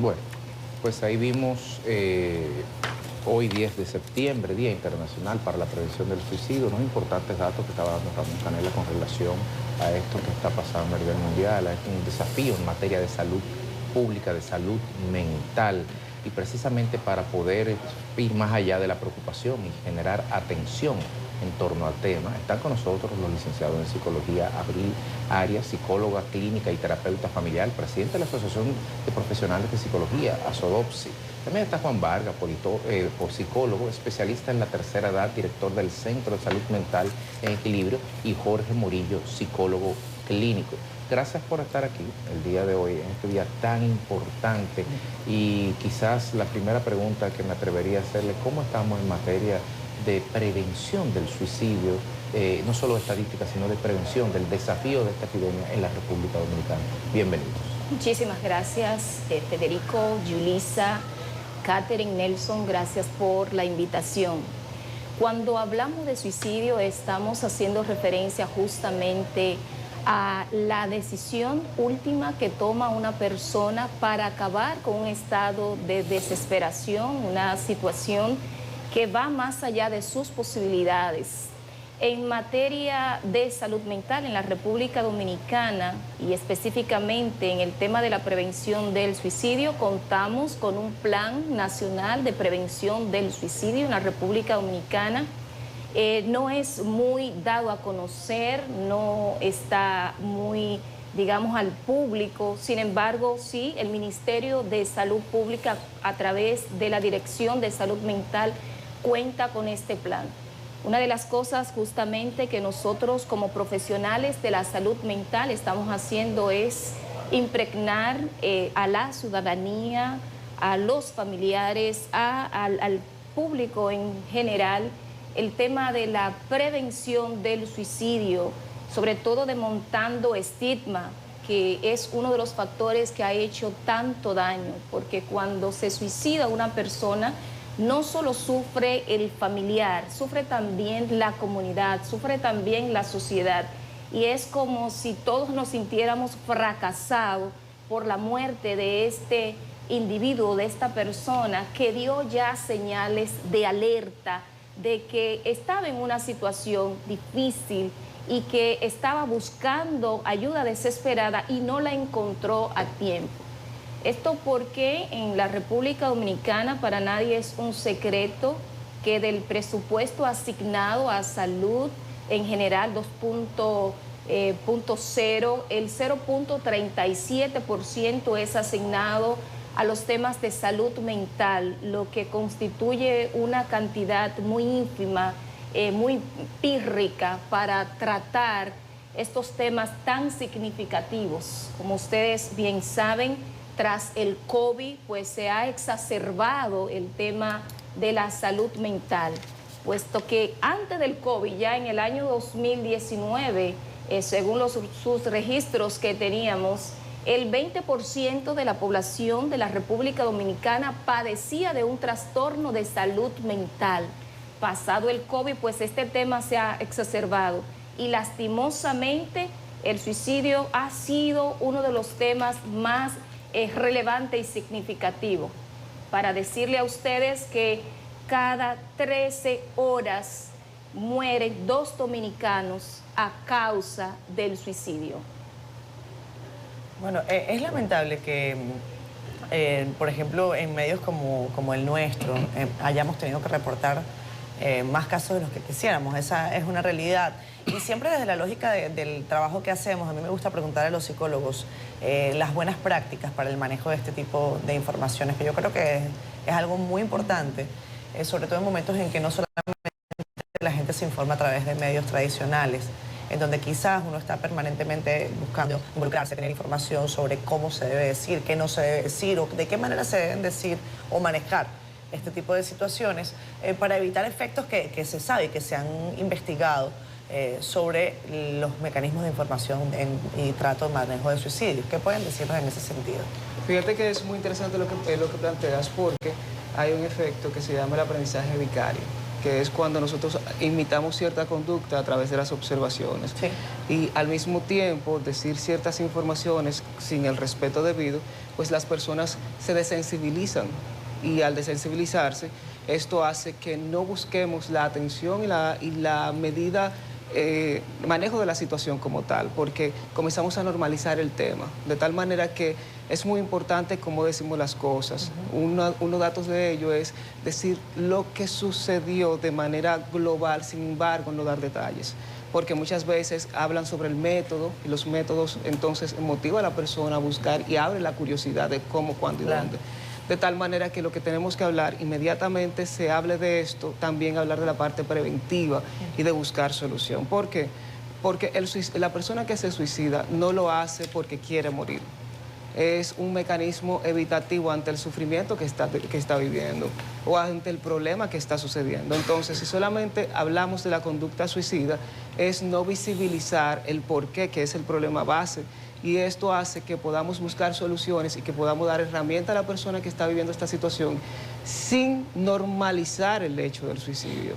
Bueno, pues ahí vimos hoy 10 de septiembre, Día Internacional para la Prevención del Suicidio, unos importantes datos que estaba dando Ramón Canela con relación a esto que está pasando a nivel mundial, a un desafío en materia de salud pública, de salud mental, y precisamente para poder ir más allá de la preocupación y generar atención en torno al tema, están con nosotros los licenciados en Psicología Abril Arias, psicóloga clínica y terapeuta familiar, presidente de la Asociación de Profesionales de Psicología, ASODOPSI. También está Juan Vargas, psicólogo, especialista en la tercera edad, director del Centro de Salud Mental en Equilibrio, y Jorge Murillo, psicólogo clínico. Gracias por estar aquí el día de hoy, en este día tan importante. Y quizás la primera pregunta que me atrevería a hacerle, ¿cómo estamos en materia de prevención del suicidio, no solo de estadística, sino de prevención del desafío de esta epidemia en la República Dominicana? Bienvenidos. Muchísimas gracias, Federico, Yulisa, Catherine, Nelson, gracias por la invitación. Cuando hablamos de suicidio estamos haciendo referencia justamente a la decisión última que toma una persona para acabar con un estado de desesperación, una situación que va más allá de sus posibilidades. En materia de salud mental en la República Dominicana y específicamente en el tema de la prevención del suicidio, contamos con un Plan Nacional de Prevención del Suicidio en la República Dominicana. No es muy dado a conocer, no está muy, digamos, al público. Sin embargo, sí, el Ministerio de Salud Pública, a través de la Dirección de Salud Mental, cuenta con este plan. Una de las cosas justamente que nosotros como profesionales de la salud mental estamos haciendo es impregnar a la ciudadanía, a los familiares, al público en general, el tema de la prevención del suicidio, sobre todo desmontando estigma, que es uno de los factores que ha hecho tanto daño, porque cuando se suicida una persona, no solo sufre el familiar, sufre también la comunidad, sufre también la sociedad. Y es como si todos nos sintiéramos fracasados por la muerte de este individuo, de esta persona que dio ya señales de alerta, de que estaba en una situación difícil y que estaba buscando ayuda desesperada y no la encontró a tiempo. Esto porque en la República Dominicana para nadie es un secreto que del presupuesto asignado a salud en general 2.0, el 0.37% es asignado a los temas de salud mental, lo que constituye una cantidad muy ínfima, muy pírrica para tratar estos temas tan significativos. Como ustedes bien saben, tras el COVID, pues se ha exacerbado el tema de la salud mental, puesto que antes del COVID, ya en el año 2019, según sus registros que teníamos, el 20% de la población de la República Dominicana padecía de un trastorno de salud mental. Pasado el COVID, pues este tema se ha exacerbado y lastimosamente el suicidio ha sido uno de los temas más relevante y significativo. Para decirle a ustedes que cada 13 horas mueren 2 dominicanos a causa del suicidio. Bueno, es lamentable que, por ejemplo, en medios como el nuestro, hayamos tenido que reportar más casos de los que quisiéramos. Esa es una realidad. Y siempre desde la lógica del trabajo que hacemos, a mí me gusta preguntar a los psicólogos las buenas prácticas para el manejo de este tipo de informaciones, que yo creo que es algo muy importante, sobre todo en momentos en que no solamente la gente se informa a través de medios tradicionales, en donde quizás uno está permanentemente buscando involucrarse, tener información sobre cómo se debe decir, qué no se debe decir, o de qué manera se deben decir o manejar este tipo de situaciones, para evitar efectos que se sabe y que se han investigado sobre los mecanismos de información y trato de manejo de suicidios. ¿Qué pueden decirnos en ese sentido? Fíjate que es muy interesante lo que planteas, porque hay un efecto que se llama el aprendizaje vicario, que es cuando nosotros imitamos cierta conducta a través de las observaciones. Sí. Y al mismo tiempo decir ciertas informaciones sin el respeto debido, pues las personas se desensibilizan. Y al desensibilizarse, esto hace que no busquemos la atención y la medida, manejo de la situación como tal, porque comenzamos a normalizar el tema, de tal manera que es muy importante cómo decimos las cosas. Uno datos de ello es decir lo que sucedió de manera global, sin embargo no dar detalles, porque muchas veces hablan sobre el método y los métodos entonces motiva a la persona a buscar y abre la curiosidad de cómo, cuándo y dónde. De tal manera que lo que tenemos que hablar, inmediatamente se hable de esto, también hablar de la parte preventiva y de buscar solución. ¿Por qué? Porque la persona que se suicida no lo hace porque quiere morir. Es un mecanismo evitativo ante el sufrimiento que está viviendo o ante el problema que está sucediendo. Entonces, si solamente hablamos de la conducta suicida, es no visibilizar el porqué, que es el problema base, y esto hace que podamos buscar soluciones y que podamos dar herramientas a la persona que está viviendo esta situación sin normalizar el hecho del suicidio.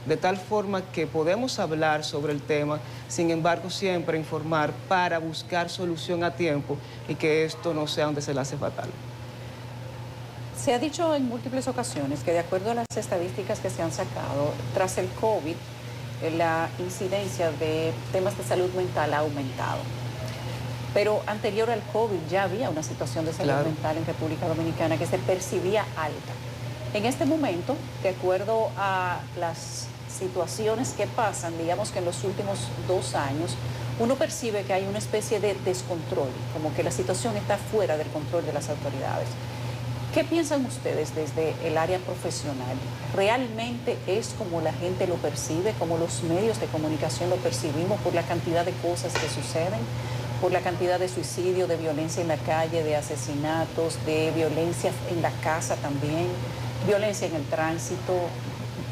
De tal forma que podemos hablar sobre el tema, sin embargo siempre informar para buscar solución a tiempo y que esto no sea un desenlace fatal. Se ha dicho en múltiples ocasiones que de acuerdo a las estadísticas que se han sacado, tras el COVID, la incidencia de temas de salud mental ha aumentado. Pero anterior al COVID ya había una situación de salud mental en República Dominicana que se percibía alta. En este momento, de acuerdo a las situaciones que pasan, digamos que en los últimos 2 años, uno percibe que hay una especie de descontrol, como que la situación está fuera del control de las autoridades. ¿Qué piensan ustedes desde el área profesional? ¿Realmente es como la gente lo percibe, como los medios de comunicación lo percibimos por la cantidad de cosas que suceden? Por la cantidad de suicidio, de violencia en la calle, de asesinatos, de violencia en la casa también, violencia en el tránsito.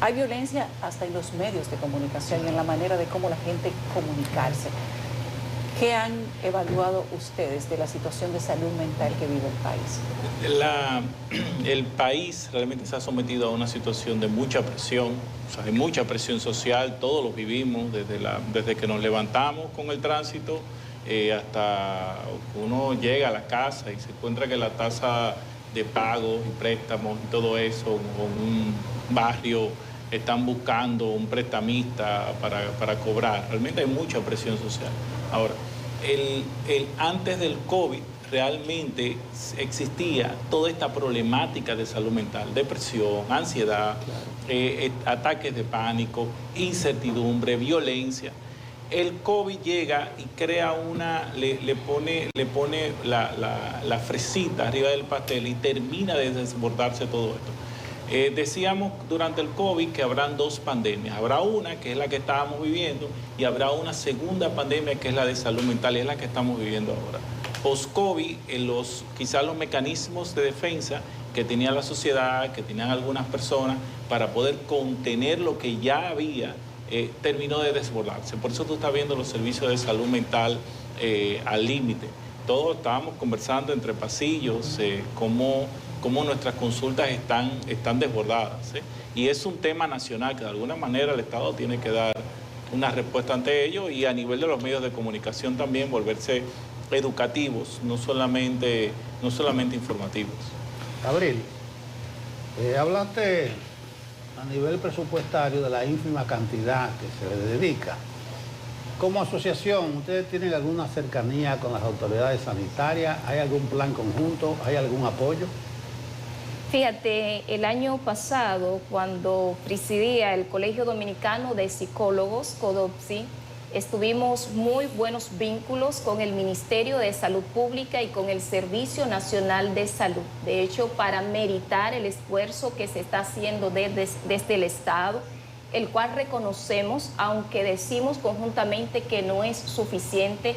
Hay violencia hasta en los medios de comunicación y en la manera de cómo la gente comunicarse. ¿Qué han evaluado ustedes de la situación de salud mental que vive el país? El país realmente se ha sometido a una situación de mucha presión, o sea, de mucha presión social, todos lo vivimos, desde que nos levantamos con el tránsito, hasta uno llega a la casa y se encuentra que la tasa de pagos y préstamos y todo eso, con un barrio están buscando un prestamista para cobrar. Realmente hay mucha presión social. Ahora, antes del COVID realmente existía toda esta problemática de salud mental, depresión, ansiedad, ataques de pánico, incertidumbre, violencia. El COVID llega y crea le pone la fresita arriba del pastel y termina de desbordarse todo esto. Decíamos durante el COVID que habrán 2 pandemias. Habrá una, que es la que estábamos viviendo, y habrá una segunda pandemia, que es la de salud mental, y es la que estamos viviendo ahora. Post-COVID, quizás los mecanismos de defensa que tenía la sociedad, que tenían algunas personas, para poder contener lo que ya había, terminó de desbordarse. Por eso tú estás viendo los servicios de salud mental al límite. Todos estábamos conversando entre pasillos, cómo nuestras consultas están desbordadas. Y es un tema nacional que de alguna manera el Estado tiene que dar una respuesta ante ello, y a nivel de los medios de comunicación también volverse educativos, no solamente informativos. Abril, hablaste a nivel presupuestario de la ínfima cantidad que se le dedica. Como asociación, ¿ustedes tienen alguna cercanía con las autoridades sanitarias? ¿Hay algún plan conjunto? ¿Hay algún apoyo? Fíjate, el año pasado, cuando presidía el Colegio Dominicano de Psicólogos, CODOPSI, estuvimos muy buenos vínculos con el Ministerio de Salud Pública y con el Servicio Nacional de Salud. De hecho, para meritar el esfuerzo que se está haciendo desde el Estado, el cual reconocemos, aunque decimos conjuntamente que no es suficiente,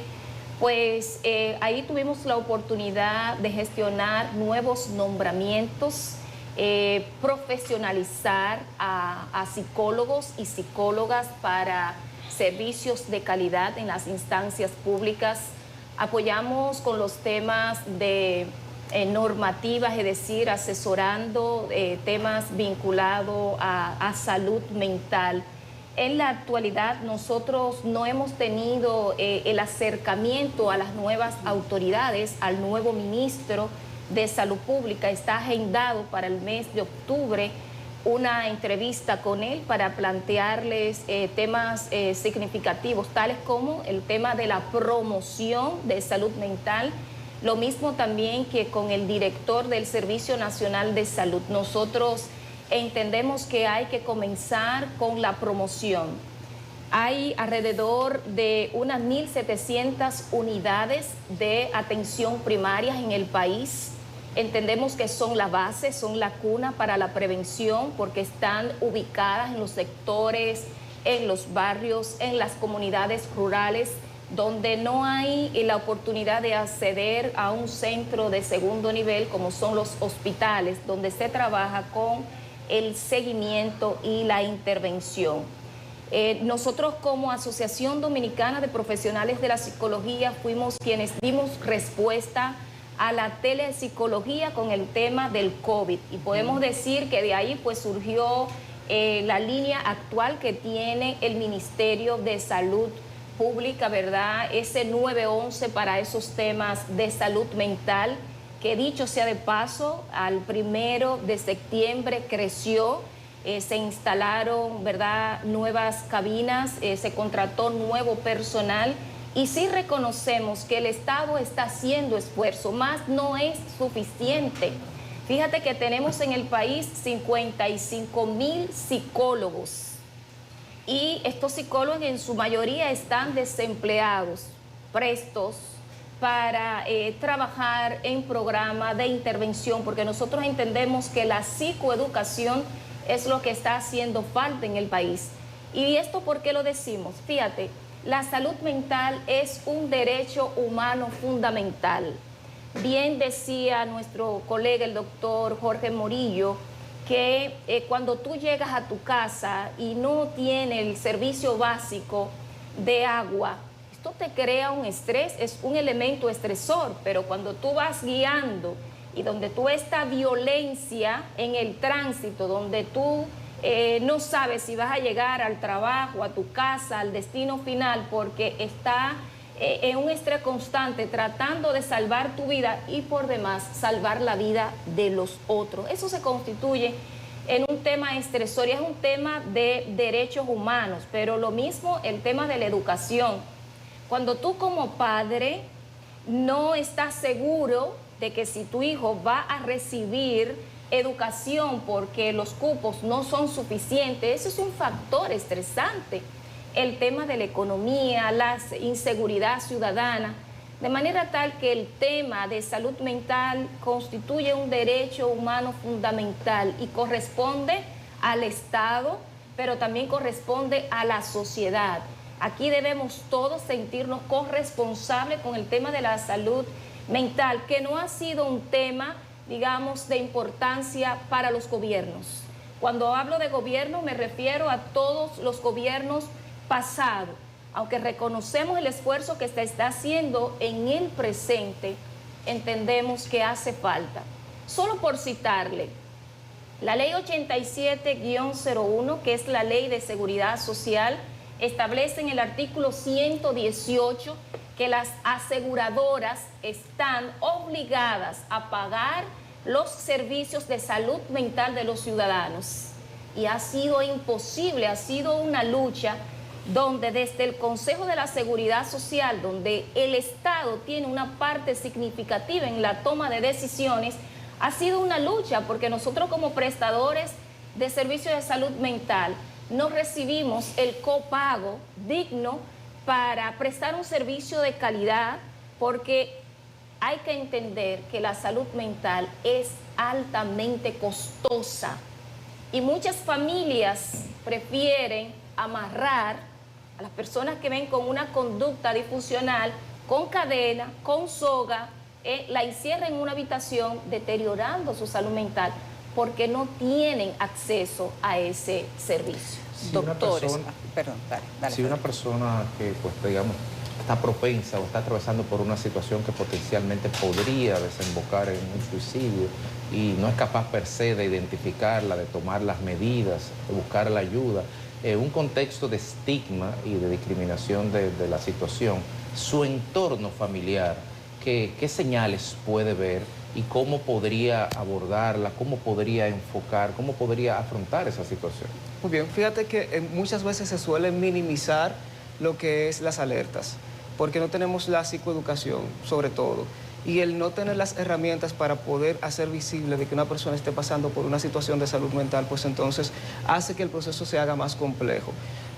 pues ahí tuvimos la oportunidad de gestionar nuevos nombramientos, profesionalizar a psicólogos y psicólogas para servicios de calidad en las instancias públicas. Apoyamos con los temas de normativas, es decir, asesorando temas vinculados a salud mental. En la actualidad nosotros no hemos tenido el acercamiento a las nuevas autoridades, al nuevo ministro de Salud Pública. Está agendado para el mes de octubre una entrevista con él para plantearles temas significativos, tales como el tema de la promoción de salud mental, lo mismo también que con el director del Servicio Nacional de Salud. Nosotros entendemos que hay que comenzar con la promoción. Hay alrededor de unas 1.700 unidades de atención primaria en el país. Entendemos que son la base, son la cuna para la prevención, porque están ubicadas en los sectores, en los barrios, en las comunidades rurales, donde no hay la oportunidad de acceder a un centro de segundo nivel, como son los hospitales, donde se trabaja con el seguimiento y la intervención. Nosotros como Asociación Dominicana de Profesionales de la Psicología fuimos quienes dimos respuesta a la telepsicología con el tema del COVID, y podemos decir que de ahí pues surgió la línea actual que tiene el Ministerio de Salud Pública, ¿verdad? Ese 911 para esos temas de salud mental, que dicho sea de paso, al 1 de septiembre creció, se instalaron, ¿verdad?, nuevas cabinas, se contrató nuevo personal, y sí reconocemos que el Estado está haciendo esfuerzo, más no es suficiente. Fíjate que tenemos en el país 55.000 psicólogos, y estos psicólogos en su mayoría están desempleados, prestos para trabajar en programas de intervención, porque nosotros entendemos que la psicoeducación es lo que está haciendo falta en el país. ¿Y esto por qué lo decimos? Fíjate, la salud mental es un derecho humano fundamental. Bien decía nuestro colega, el doctor Jorge Morillo, que cuando tú llegas a tu casa y no tienes el servicio básico de agua, esto te crea un estrés, es un elemento estresor, pero cuando tú vas guiando y donde tú esta violencia en el tránsito, donde tú no sabes si vas a llegar al trabajo, a tu casa, al destino final, porque está en un estrés constante tratando de salvar tu vida y por demás salvar la vida de los otros. Eso se constituye en un tema estresor y es un tema de derechos humanos, pero lo mismo el tema de la educación. Cuando tú como padre no estás seguro de que si tu hijo va a recibir educación porque los cupos no son suficientes, eso es un factor estresante. El tema de la economía, la inseguridad ciudadana, de manera tal que el tema de salud mental constituye un derecho humano fundamental y corresponde al Estado, pero también corresponde a la sociedad. Aquí debemos todos sentirnos corresponsables con el tema de la salud mental, que no ha sido un tema, digamos, de importancia para los gobiernos. Cuando hablo de gobierno me refiero a todos los gobiernos pasados, aunque reconocemos el esfuerzo que se está haciendo en el presente, entendemos que hace falta. Solo por citarle, la ley 87-01, que es la ley de seguridad social, establece en el artículo 118 que las aseguradoras están obligadas a pagar los servicios de salud mental de los ciudadanos. Y ha sido imposible, ha sido una lucha donde desde el Consejo de la Seguridad Social, donde el Estado tiene una parte significativa en la toma de decisiones, ha sido una lucha porque nosotros como prestadores de servicios de salud mental no recibimos el copago digno para prestar un servicio de calidad, porque hay que entender que la salud mental es altamente costosa y muchas familias prefieren amarrar a las personas que ven con una conducta disfuncional, con cadena, con soga, la encierran en una habitación deteriorando su salud mental porque no tienen acceso a ese servicio. Si Doctores, una persona, perdón, dale, si una persona que, pues digamos, está propensa o está atravesando por una situación que potencialmente podría desembocar en un suicidio y no es capaz per se de identificarla, de tomar las medidas, de buscar la ayuda, un contexto de estigma y de discriminación de la situación, su entorno familiar, ¿qué señales puede ver y cómo podría abordarla, cómo podría enfocar, cómo podría afrontar esa situación? Muy bien, fíjate que muchas veces se suele minimizar lo que es las alertas, porque no tenemos la psicoeducación, sobre todo, y el no tener las herramientas para poder hacer visible de que una persona esté pasando por una situación de salud mental, pues entonces hace que el proceso se haga más complejo.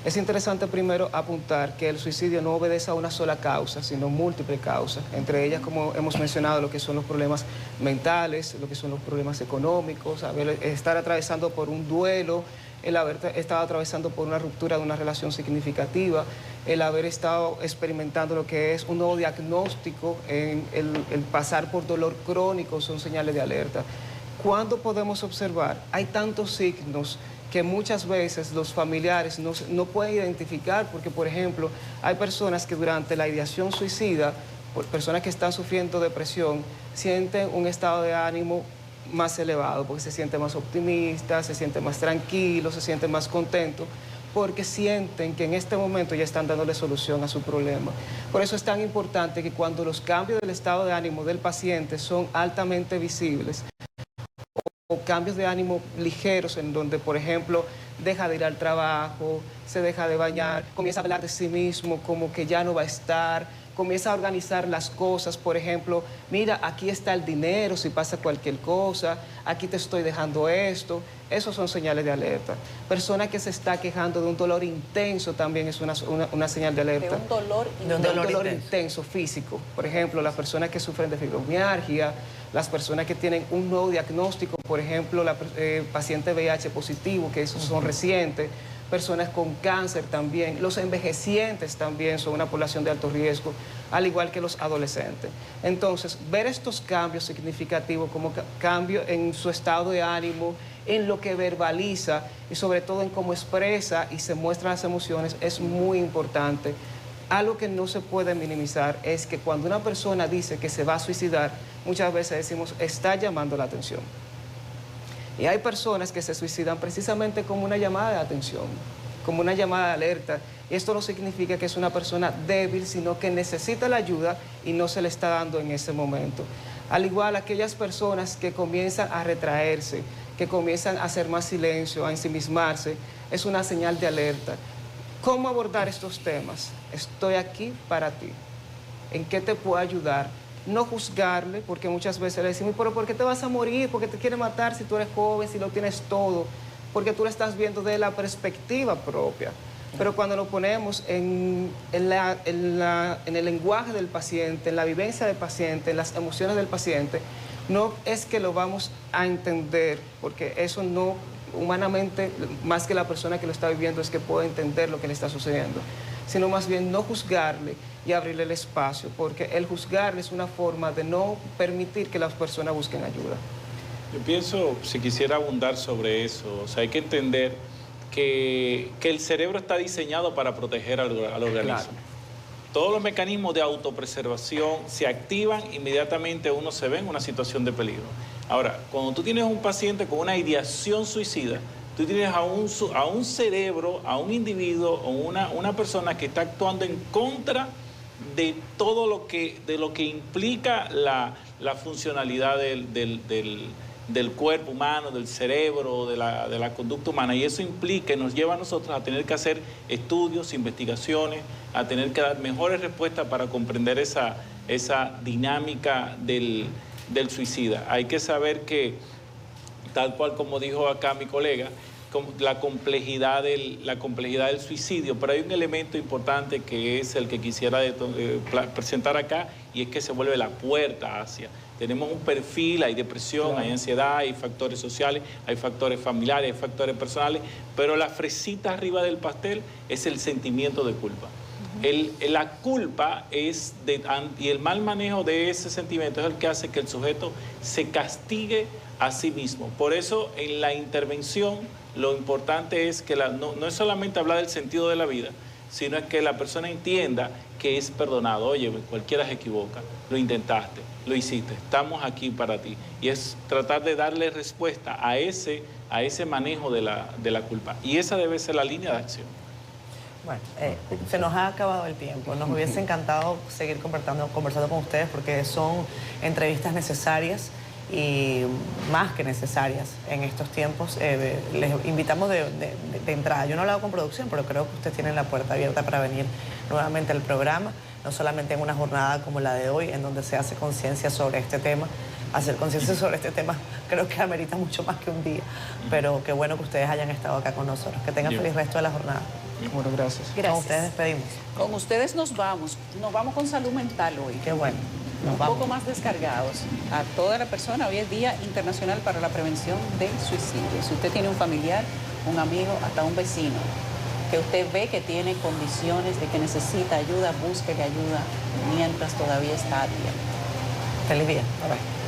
Es interesante primero apuntar que el suicidio no obedece a una sola causa, sino múltiples causas, entre ellas, como hemos mencionado, lo que son los problemas mentales, lo que son los problemas económicos, estar atravesando por un duelo, el haber estado atravesando por una ruptura de una relación significativa, el haber estado experimentando lo que es un nuevo diagnóstico, el pasar por dolor crónico, son señales de alerta. ¿Cuándo podemos observar? Hay tantos signos que muchas veces los familiares no pueden identificar, porque, por ejemplo, hay personas que durante la ideación suicida, personas que están sufriendo depresión, sienten un estado de ánimo más elevado, porque se siente más optimista, se siente más tranquilo, se siente más contento, porque sienten que en este momento ya están dándole solución a su problema. Por eso es tan importante que cuando los cambios del estado de ánimo del paciente son altamente visibles, o cambios de ánimo ligeros en donde, por ejemplo, deja de ir al trabajo, se deja de bañar, comienza a hablar de sí mismo como que ya no va a estar, comienza a organizar las cosas, por ejemplo, mira, aquí está el dinero si pasa cualquier cosa, aquí te estoy dejando esto, esos son señales de alerta. Persona que se está quejando de un dolor intenso también es una señal de alerta. De un dolor intenso físico. Por ejemplo, las personas que sufren de fibromialgia, las personas que tienen un nuevo diagnóstico, por ejemplo, paciente VIH positivo, que esos son recientes, personas con cáncer también, los envejecientes también son una población de alto riesgo, al igual que los adolescentes. Entonces, ver estos cambios significativos como cambio en su estado de ánimo, en lo que verbaliza y sobre todo en cómo expresa y se muestran las emociones es muy importante. Algo que no se puede minimizar es que cuando una persona dice que se va a suicidar, muchas veces decimos, está llamando la atención. Y hay personas que se suicidan precisamente como una llamada de atención, como una llamada de alerta. Y esto no significa que es una persona débil, sino que necesita la ayuda y no se le está dando en ese momento. Al igual, aquellas personas que comienzan a retraerse, que comienzan a hacer más silencio, a ensimismarse, es una señal de alerta. ¿Cómo abordar estos temas? Estoy aquí para ti. ¿En qué te puedo ayudar? No juzgarle, porque muchas veces le decimos, pero ¿por qué te vas a morir? ¿Por qué te quiere matar si tú eres joven, si lo tienes todo? Porque tú lo estás viendo de la perspectiva propia. Pero cuando lo ponemos en el lenguaje del paciente, en la vivencia del paciente, en las emociones del paciente, no es que lo vamos a entender, porque eso no, humanamente, más que la persona que lo está viviendo, es que puede entender lo que le está sucediendo, sino más bien no juzgarle y abrirle el espacio, porque el juzgarle es una forma de no permitir que las personas busquen ayuda. Yo pienso, si quisiera abundar sobre eso, o sea, hay que entender que el cerebro está diseñado para proteger al organismo. Claro. Todos los mecanismos de autopreservación se activan inmediatamente uno se ve en una situación de peligro. Ahora, cuando tú tienes un paciente con una ideación suicida, tú tienes a un cerebro, a un individuo o una persona que está actuando en contra de todo lo que implica la funcionalidad del cuerpo humano, del cerebro, de la conducta humana. Y eso implica y nos lleva a nosotros a tener que hacer estudios, investigaciones, a tener que dar mejores respuestas para comprender esa dinámica del suicida. Hay que saber que, tal cual como dijo acá mi colega, la complejidad del suicidio, pero hay un elemento importante que es el que quisiera presentar acá, y es que se vuelve la puerta hacia. Tenemos un perfil, hay depresión, hay ansiedad, hay factores sociales, hay factores familiares, hay factores personales, pero la fresita arriba del pastel es el sentimiento de culpa. La culpa y el mal manejo de ese sentimiento es el que hace que el sujeto se castigue a sí mismo. Por eso, en la intervención, lo importante es que no es solamente hablar del sentido de la vida, sino es que la persona entienda que es perdonado. Oye, cualquiera se equivoca, lo intentaste, lo hiciste, estamos aquí para ti. Y es tratar de darle respuesta a ese manejo de la culpa. Y esa debe ser la línea de acción. Bueno, se nos ha acabado el tiempo. Nos hubiese encantado seguir conversando con ustedes porque son entrevistas necesarias y más que necesarias en estos tiempos. Les invitamos de entrada. Yo no he hablado con producción, pero creo que ustedes tienen la puerta abierta para venir nuevamente al programa, no solamente en una jornada como la de hoy, en donde se hace conciencia sobre este tema. Hacer conciencia sobre este tema creo que amerita mucho más que un día, pero qué bueno que ustedes hayan estado acá con nosotros. Que tengan feliz resto de la jornada. Bueno, gracias. Con ustedes despedimos. Con ustedes nos vamos con salud mental hoy. Qué bueno. Un poco más descargados a toda la persona. Hoy es Día Internacional para la Prevención del Suicidio. Si usted tiene un familiar, un amigo, hasta un vecino, que usted ve que tiene condiciones de que necesita ayuda, búsquele ayuda mientras todavía está a tiempo. Feliz día. Bye bye.